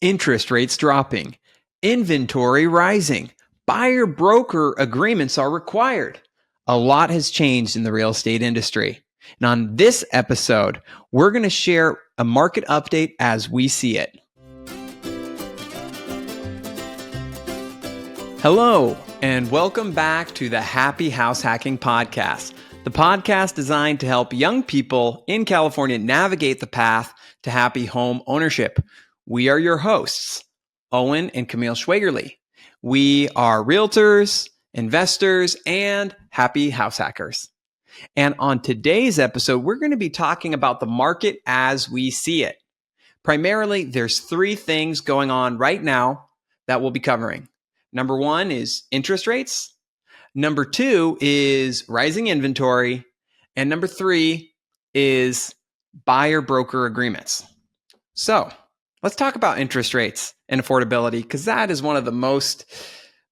interest rates dropping, inventory rising, buyer broker agreements are required. A lot has changed in the real estate industry. And on this episode, we're going to share a market update as we see it. Hello, and welcome back to the Happy House Hacking Podcast, the podcast designed to help young people in California navigate the path to happy home ownership. We are your hosts, Owen and Camille Schwaegerle. We are realtors, investors, and happy house hackers. And on today's episode, we're going to be talking about the market as we see it. Primarily, there's three things going on right now that we'll be covering. Number one is interest rates. Number two is rising inventory. And number three is buyer broker agreements. So let's talk about interest rates and affordability, because that is one of the most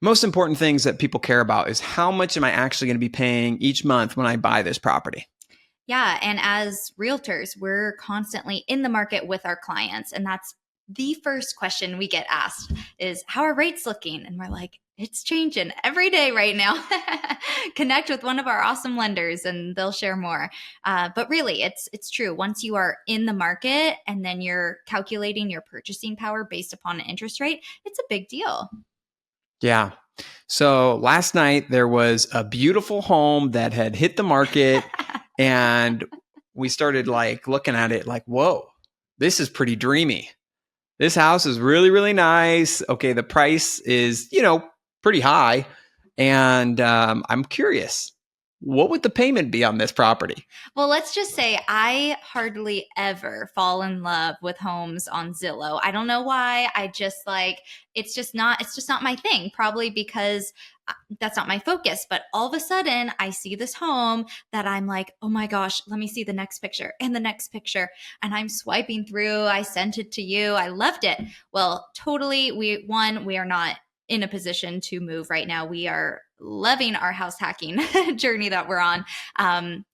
important things that people care about is how much am I actually going to be paying each month when I buy this property? Yeah. And as realtors, we're constantly in the market with our clients. And that's the first question we get asked is, how are rates looking? And we're like, it's changing every day right now. Connect with one of our awesome lenders and they'll share more. But really, it's true. Once you are in the market and then you're calculating your purchasing power based upon an interest rate, it's a big deal. Yeah. So last night there was a beautiful home that had hit the market and we started looking at it like, whoa, this is pretty dreamy. This house is really, really nice. Okay, the price is, pretty high. And I'm curious, what would the payment be on this property? Well, let's just say I hardly ever fall in love with homes on Zillow. I don't know why. It's just not my thing, probably because that's not my focus. But all of a sudden I see this home that I'm like, oh my gosh, let me see the next picture and the next picture. And I'm swiping through. I sent it to you. I loved it. Well, totally. We are not in a position to move right now. We are loving our house hacking journey that we're on.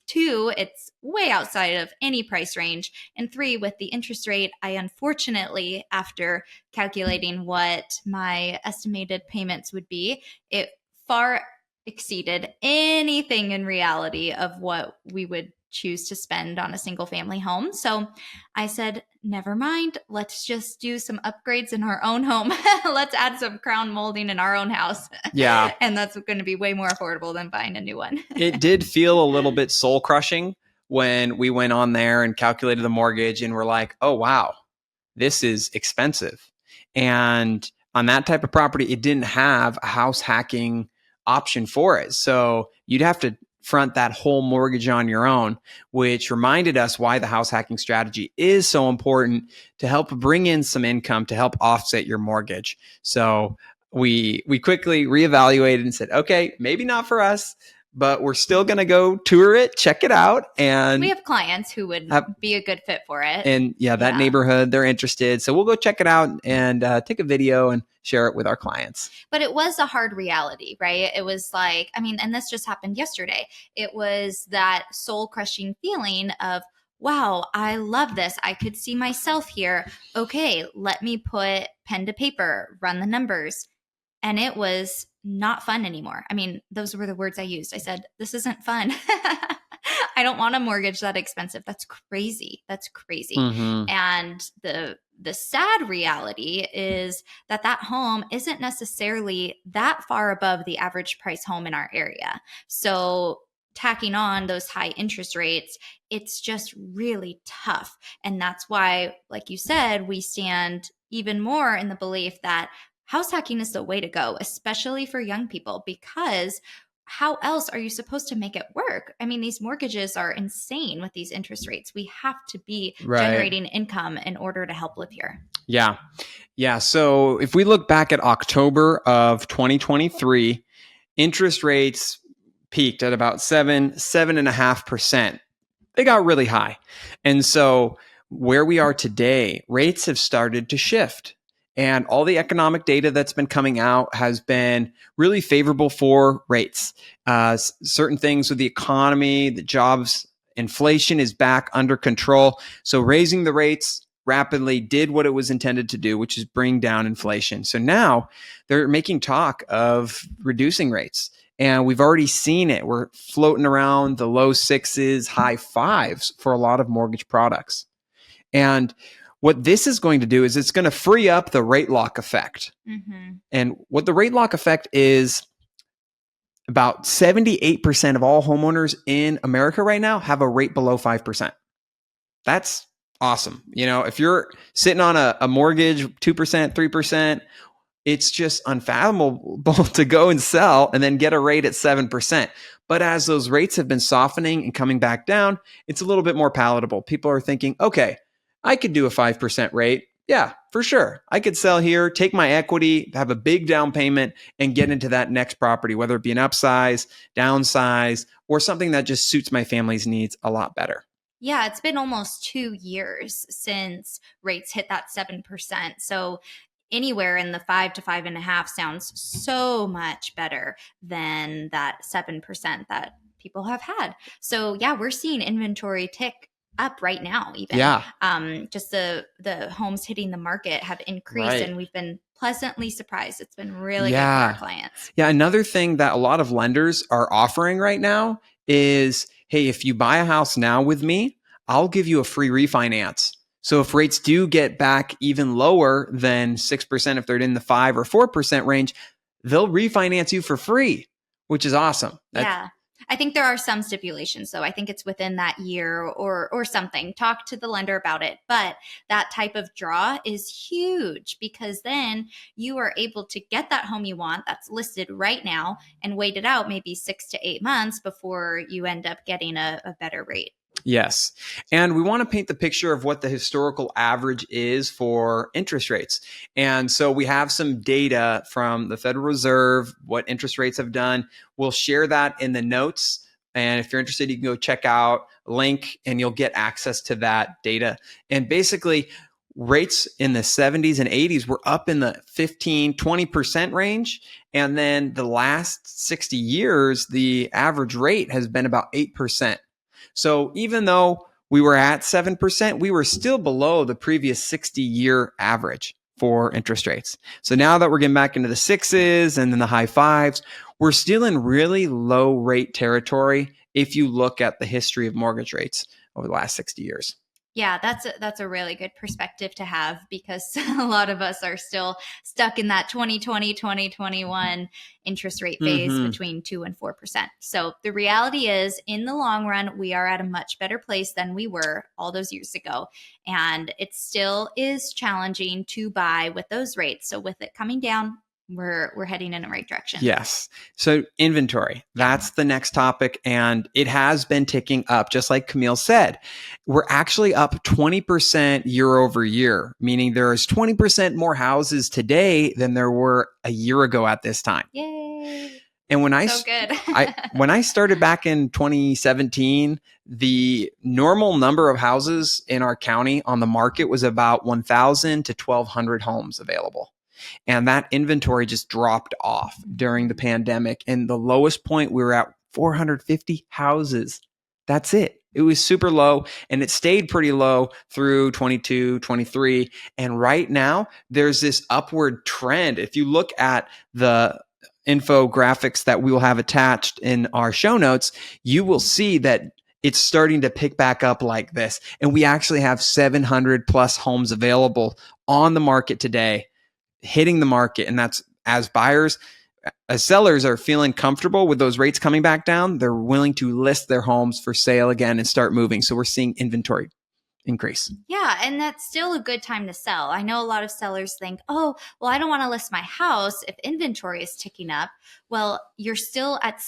Two, it's way outside of any price range. And three, with the interest rate, I unfortunately, after calculating what my estimated payments would be, it far exceeded anything in reality of what we would choose to spend on a single family home. So I said, never mind. Let's just do some upgrades in our own home. Let's add some crown molding in our own house. Yeah. And that's going to be way more affordable than buying a new one. It did feel a little bit soul crushing when we went on there and calculated the mortgage and we're like, oh, wow, this is expensive. And on that type of property, it didn't have a house hacking option for it. So you'd have to front that whole mortgage on your own, which reminded us why the house hacking strategy is so important to help bring in some income to help offset your mortgage. So we quickly reevaluated and said, okay, maybe not for us, but we're still going to go tour it, check it out. And we have clients who would be a good fit for it. And that neighborhood, they're interested. So we'll go check it out and take a video and share it with our clients. But it was a hard reality, right? It was like, and this just happened yesterday. It was that soul crushing feeling of, wow, I love this. I could see myself here. Okay, let me put pen to paper, run the numbers. And it was not fun anymore. Those were the words I used. I said, this isn't fun. I don't want a mortgage that expensive. That's crazy. Mm-hmm. And the sad reality is that home isn't necessarily that far above the average price home in our area. So tacking on those high interest rates, it's just really tough. And that's why, like you said, we stand even more in the belief that house hacking is the way to go, especially for young people, because how else are you supposed to make it work? These mortgages are insane with these interest rates. We have to be generating income in order to help live here. Yeah. Yeah. So if we look back at October of 2023, interest rates peaked at about 7.5%. They got really high. And so where we are today, rates have started to shift. And all the economic data that's been coming out has been really favorable for rates. Certain things with the economy, the jobs, inflation is back under control. So raising the rates rapidly, did what it was intended to do, which is bring down inflation. So now they're making talk of reducing rates. And we've already seen it. We're floating around the low sixes, high fives for a lot of mortgage products. And what this is going to do is it's going to free up the rate lock effect. And what the rate lock effect is, about 78% of all homeowners in America right now have a rate below 5%. That's awesome. If you're sitting on a mortgage, 2%, 3%, it's just unfathomable to go and sell and then get a rate at 7%. But as those rates have been softening and coming back down, it's a little bit more palatable. People are thinking, okay, I could do a 5% rate. Yeah, for sure. I could sell here, take my equity, have a big down payment, and get into that next property, whether it be an upsize, downsize, or something that just suits my family's needs a lot better. Yeah, it's been almost 2 years since rates hit that 7%. So anywhere in the 5 to 5.5 sounds so much better than that 7% that people have had. So yeah, we're seeing inventory tick up right now. Even just the homes hitting the market have increased, and we've been pleasantly surprised. It's been really good for our clients. Yeah, another thing that a lot of lenders are offering right now is, hey, if you buy a house now with me, I'll give you a free refinance. So if rates do get back even lower than 6%, if they're in the 5 or 4% range, they'll refinance you for free, which is awesome. Yeah. I think there are some stipulations, though. I think it's within that year or something. Talk to the lender about it. But that type of draw is huge, because then you are able to get that home you want that's listed right now and wait it out maybe 6 to 8 months before you end up getting a better rate. Yes. And we want to paint the picture of what the historical average is for interest rates. And so we have some data from the Federal Reserve, what interest rates have done. We'll share that in the notes. And if you're interested, you can go check out a link and you'll get access to that data. And basically, rates in the 70s and 80s were up in the 15, 20% range. And then the last 60 years, the average rate has been about 8%. So even though we were at 7%, we were still below the previous 60-year average for interest rates. So now that we're getting back into the sixes and then the high fives, we're still in really low rate territory if you look at the history of mortgage rates over the last 60 years. Yeah, that's a really good perspective to have, because a lot of us are still stuck in that 2020, 2021 interest rate phase between 2 and 4%. So the reality is, in the long run, we are at a much better place than we were all those years ago. And it still is challenging to buy with those rates. So with it coming down, we're heading in the right direction. Yes. So inventory, that's the next topic. And it has been ticking up, just like Camille said. We're actually up 20% year over year, meaning there is 20% more houses today than there were a year ago at this time. Yay. And when good. when I started back in 2017, the normal number of houses in our county on the market was about 1,000 to 1,200 homes available. And that inventory just dropped off during the pandemic. And the lowest point, we were at 450 houses. That's it. It was super low, and it stayed pretty low through 22, 23. And right now, there's this upward trend. If you look at the infographics that we will have attached in our show notes, you will see that it's starting to pick back up like this. And we actually have 700 plus homes available on the market today, hitting the market. And that's as sellers are feeling comfortable with those rates coming back down, they're willing to list their homes for sale again and start moving. So we're seeing inventory increase. Yeah, and that's still a good time to sell. I know a lot of sellers think, oh, well, I don't want to list my house if inventory is ticking up. Well, you're still at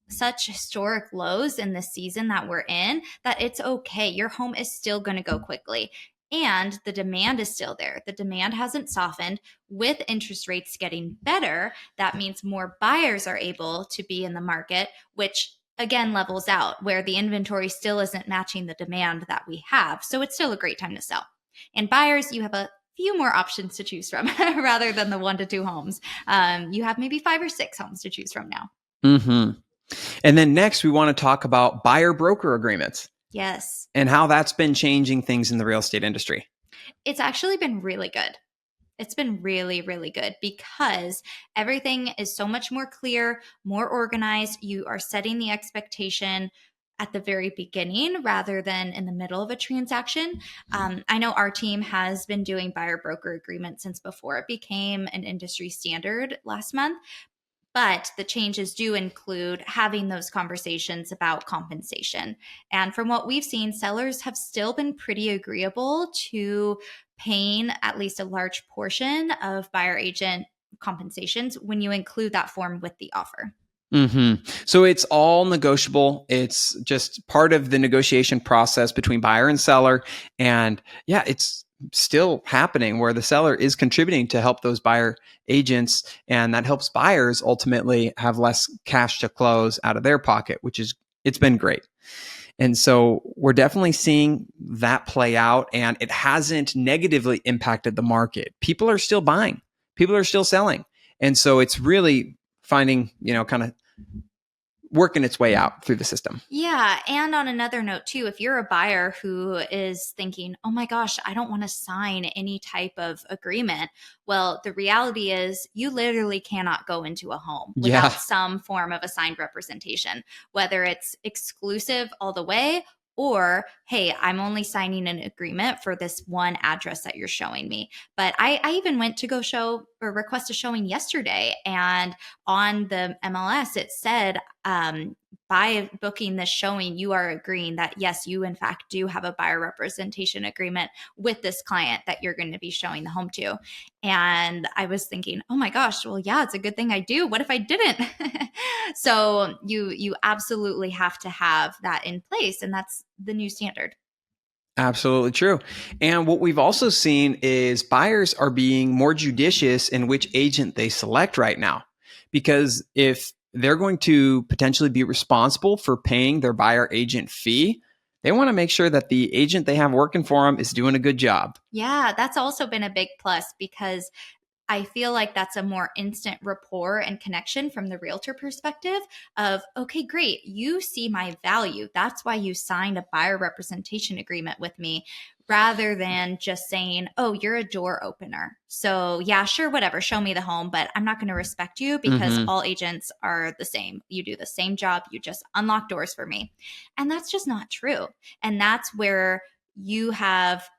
such historic lows in the season that we're in that it's okay. Your home is still going to go quickly. And the demand is still there. The demand hasn't softened. With interest rates getting better, that means more buyers are able to be in the market, which again levels out, where the inventory still isn't matching the demand that we have. So it's still a great time to sell. And buyers, you have a few more options to choose from rather than the 1 to 2 homes. You have maybe 5 or 6 homes to choose from now. And then next, we want to talk about buyer broker agreements. Yes. And how that's been changing things in the real estate industry. It's actually been really good. It's been really, really good because everything is so much more clear, more organized. You are setting the expectation at the very beginning rather than in the middle of a transaction. I know our team has been doing buyer broker agreements since before it became an industry standard last month. But the changes do include having those conversations about compensation. And from what we've seen, sellers have still been pretty agreeable to paying at least a large portion of buyer agent compensations when you include that form with the offer. So it's all negotiable. It's just part of the negotiation process between buyer and seller. And yeah, it's still happening where the seller is contributing to help those buyer agents. And that helps buyers ultimately have less cash to close out of their pocket, it's been great. And so we're definitely seeing that play out, and it hasn't negatively impacted the market. People are still buying, people are still selling. And so it's really finding, kind of working its way out through the system. Yeah. And on another note, too, if you're a buyer who is thinking, oh my gosh, I don't want to sign any type of agreement. Well, the reality is you literally cannot go into a home Yeah. without some form of assigned representation, whether it's exclusive all the way or, hey, I'm only signing an agreement for this one address that you're showing me. But I even went to go show or request a showing yesterday. And on the MLS, it said, by booking this showing, you are agreeing that, yes, you in fact do have a buyer representation agreement with this client that you're going to be showing the home to. And I was thinking, oh my gosh, well, yeah, it's a good thing I do. What if I didn't? So you absolutely have to have that in place. And that's the new standard. Absolutely true. And what we've also seen is buyers are being more judicious in which agent they select right now. Because if they're going to potentially be responsible for paying their buyer agent fee, they want to make sure that the agent they have working for them is doing a good job. Yeah, that's also been a big plus because I feel like that's a more instant rapport and connection from the realtor perspective of, okay, great. You see my value. That's why you signed a buyer representation agreement with me rather than just saying, oh, you're a door opener. So yeah, sure, whatever. Show me the home, but I'm not going to respect you because all agents are the same. You do the same job. You just unlock doors for me. And that's just not true. And that's where you have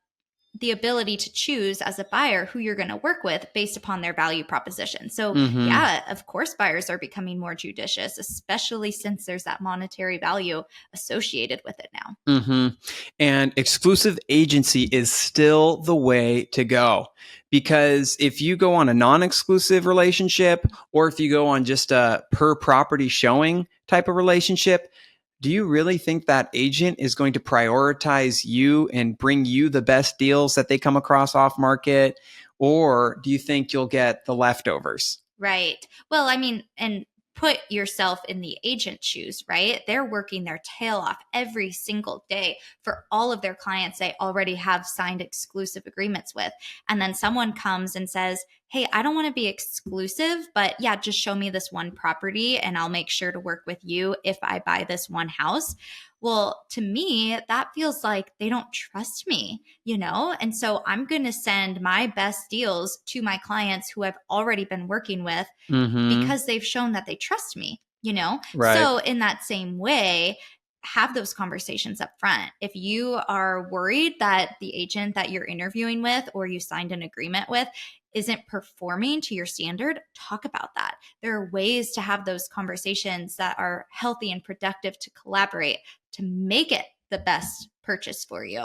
the ability to choose as a buyer who you're going to work with based upon their value proposition. So, yeah, of course, buyers are becoming more judicious, especially since there's that monetary value associated with it now. And exclusive agency is still the way to go. Because if you go on a non-exclusive relationship, or if you go on just a per property showing type of relationship, do you really think that agent is going to prioritize you and bring you the best deals that they come across off market? Or do you think you'll get the leftovers? Right. Well, I mean, and put yourself in the agent shoes, right? They're working their tail off every single day for all of their clients they already have signed exclusive agreements with. And then someone comes and says, hey, I don't want to be exclusive, but yeah, just show me this one property and I'll make sure to work with you if I buy this one house. Well, to me, that feels like they don't trust me, And so I'm going to send my best deals to my clients who I've already been working with because they've shown that they trust me. Right. So in that same way, have those conversations up front. If you are worried that the agent that you're interviewing with or you signed an agreement with isn't performing to your standard, talk about that. There are ways to have those conversations that are healthy and productive to collaborate to make it the best purchase for you.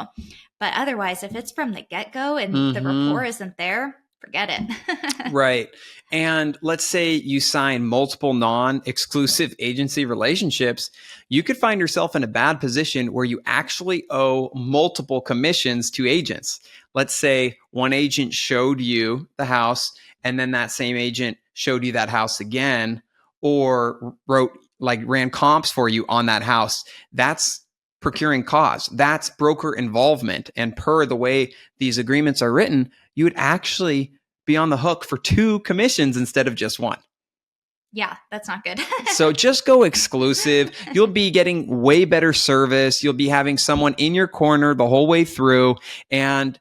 But otherwise, if it's from the get-go and the rapport isn't there, forget it. Right. And let's say you sign multiple non-exclusive agency relationships, you could find yourself in a bad position where you actually owe multiple commissions to agents. Let's say one agent showed you the house and then that same agent showed you that house again, or ran comps for you on that house. That's procuring costs. That's broker involvement. And per the way these agreements are written, you would actually be on the hook for 2 commissions instead of just 1. Yeah, that's not good. So just go exclusive. You'll be getting way better service. You'll be having someone in your corner the whole way through. And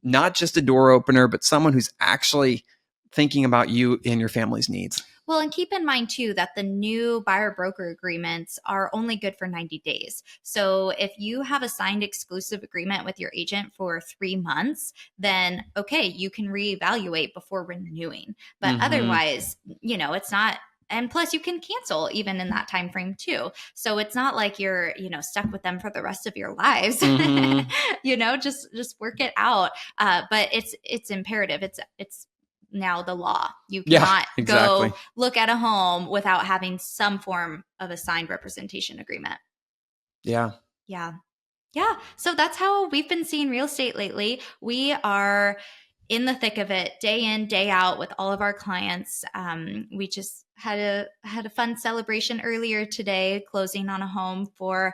not just a door opener, but someone who's actually thinking about you and your family's needs. Well, and keep in mind too that the new buyer broker agreements are only good for 90 days. So if you have a signed exclusive agreement with your agent for 3 months, then okay, you can reevaluate before renewing. But otherwise, it's not. And plus you can cancel even in that time frame too. So it's not like you're, stuck with them for the rest of your lives. Just work it out. But it's imperative. It's now the law. You cannot go look at a home without having some form of a signed representation agreement. Yeah. So that's how we've been seeing real estate lately. We are in the thick of it, day in, day out with all of our clients. We just had a fun celebration earlier today, closing on a home for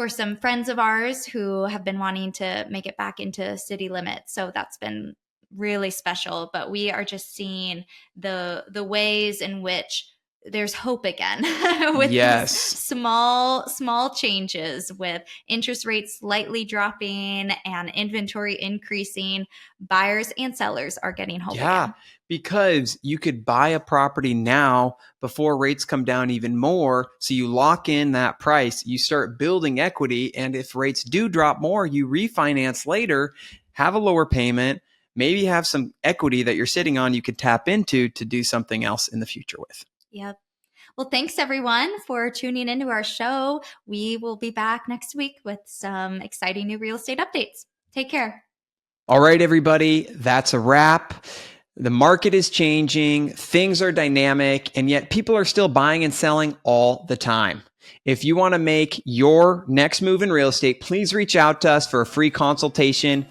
some friends of ours who have been wanting to make it back into city limits. So that's been really special. But we are just seeing the ways in which there's hope again with these small changes, with interest rates slightly dropping and inventory increasing. Buyers and sellers are getting hope again. Because you could buy a property now before rates come down even more. So you lock in that price, you start building equity. And if rates do drop more, you refinance later, have a lower payment, maybe have some equity that you're sitting on you could tap into to do something else in the future with. Yep. Well, thanks everyone for tuning into our show. We will be back next week with some exciting new real estate updates. Take care. All right, everybody, that's a wrap. The market is changing, things are dynamic, and yet people are still buying and selling all the time. If you want to make your next move in real estate, please reach out to us for a free consultation.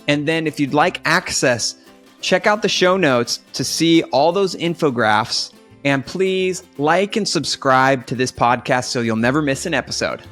And then if you'd like access, check out the show notes to see all those infographics. And please like and subscribe to this podcast so you'll never miss an episode.